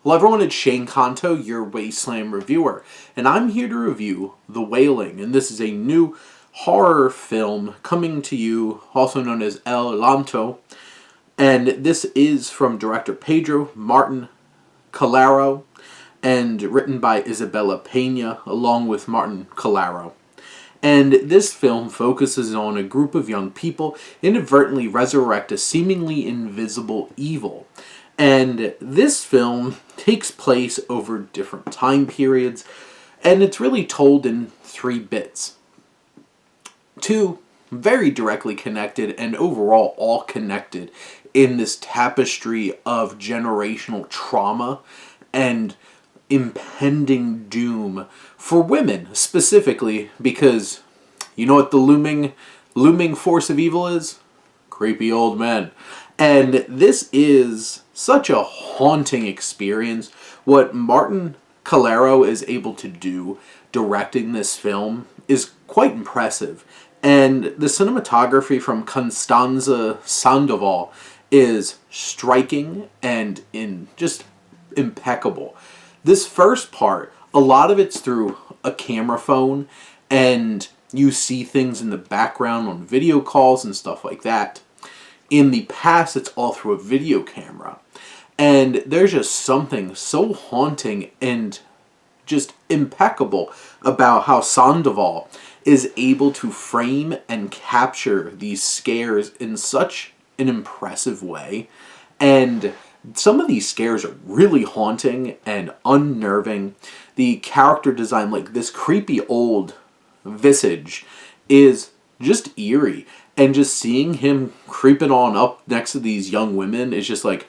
Hello everyone, it's Shane Kanto, your Wasteland reviewer, and I'm here to review The Wailing, and this is a new horror film coming to you, also known as El Lanto, and this is from director Pedro Martin-Calero, and written by Isabella Pena, along with Martin-Calero. And this film focuses on a group of young people inadvertently resurrect a seemingly invisible evil. And this film takes place over different time periods, and it's really told in 3 bits. 2 very directly connected and overall all connected in this tapestry of generational trauma and impending doom for women specifically, because you know what the looming force of evil is? Creepy old men. And this is such a haunting experience. What Martin-Calero is able to do directing this film is quite impressive. And the cinematography from Constanza Sandoval is striking and just impeccable. This first part, a lot of it's through a camera phone, and you see things in the background on video calls and stuff like that. In the past, it's all through a video camera. And there's just something so haunting and just impeccable about how Sandoval is able to frame and capture these scares in such an impressive way. And some of these scares are really haunting and unnerving. The character design, like this creepy old visage, is just eerie. And just seeing him creeping on up next to these young women is just like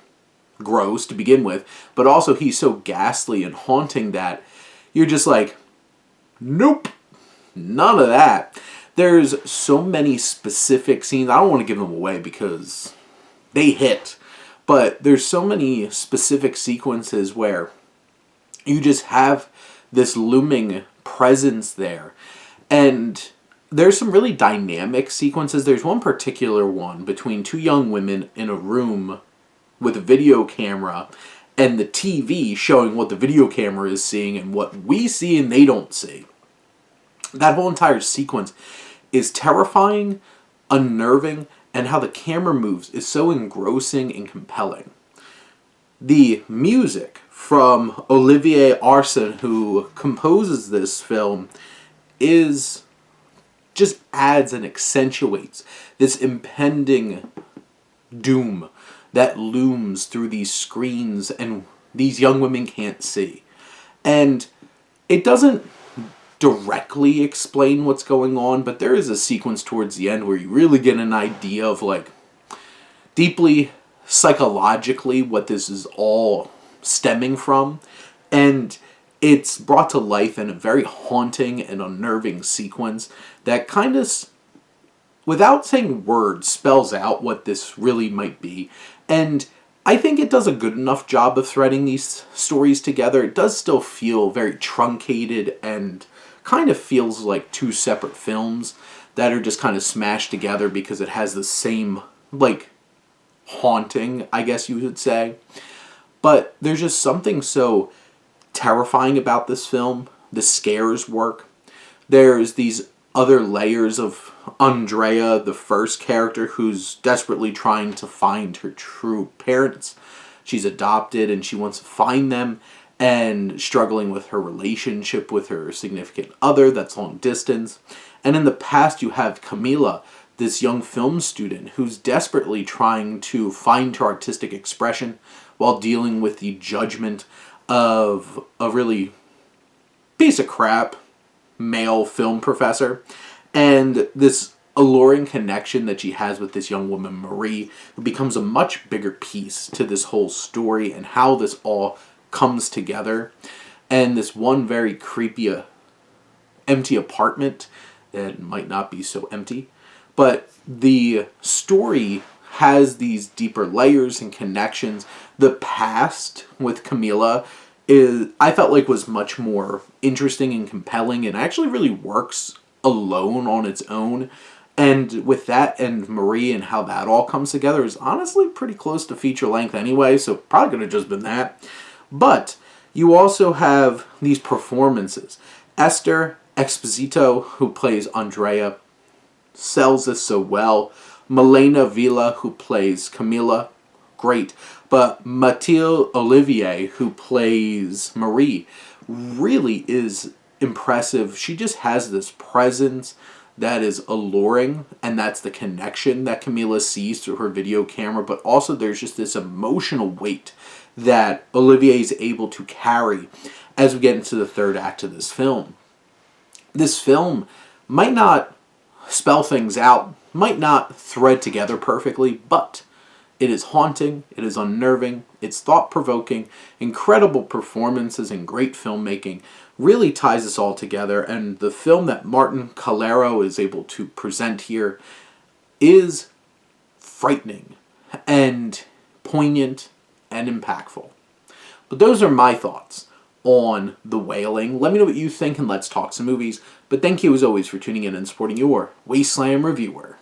gross to begin with. But also he's so ghastly and haunting that you're just like, nope, none of that. There's so many specific scenes. I don't want to give them away because they hit. But there's so many specific sequences where you just have this looming presence there. And there's some really dynamic sequences. There's one particular one between 2 young women in a room with a video camera and the TV showing what the video camera is seeing and what we see and they don't see. That whole entire sequence is terrifying, unnerving, and how the camera moves is so engrossing and compelling. The music from Olivier Arson, who composes this film, just adds and accentuates this impending doom that looms through these screens and these young women can't see. And it doesn't directly explain what's going on, but there is a sequence towards the end where you really get an idea of, like, deeply psychologically what this is all stemming from. And it's brought to life in a very haunting and unnerving sequence that kind of, without saying words, spells out what this really might be. And I think it does a good enough job of threading these stories together. It does still feel very truncated and kind of feels like 2 separate films that are just kind of smashed together because it has the same, like, haunting, I guess you would say. But there's just something so terrifying about this film. The scares work. There's these other layers of Andrea, the first character, who's desperately trying to find her true parents. She's adopted and she wants to find them, and struggling with her relationship with her significant other that's long distance. And in the past you have Camila, this young film student who's desperately trying to find her artistic expression while dealing with the judgment of a really piece of crap male film professor, and this alluring connection that she has with this young woman, Marie, who becomes a much bigger piece to this whole story and how this all comes together. And this one very creepy empty apartment that might not be so empty, but the story has these deeper layers and connections. The past with Camila I felt like was much more interesting and compelling, and actually really works alone on its own. And with that and Marie and how that all comes together is honestly pretty close to feature length anyway, so probably could have just been that. But you also have these performances. Esther Exposito, who plays Andrea, sells this so well. Milena Villa, who plays Camila, great. But Mathilde Olivier, who plays Marie, really is impressive. She just has this presence that is alluring, and that's the connection that Camila sees through her video camera, but also there's just this emotional weight that Olivier is able to carry as we get into the third act of this film. This film might not spell things out, might not thread together perfectly, but it is haunting, it is unnerving, it's thought-provoking, incredible performances and great filmmaking really ties this all together, and the film that Martin-Calero is able to present here is frightening and poignant and impactful. But those are my thoughts on The Wailing. Let me know what you think and let's talk some movies. But thank you as always for tuning in and supporting your Wasteland reviewer.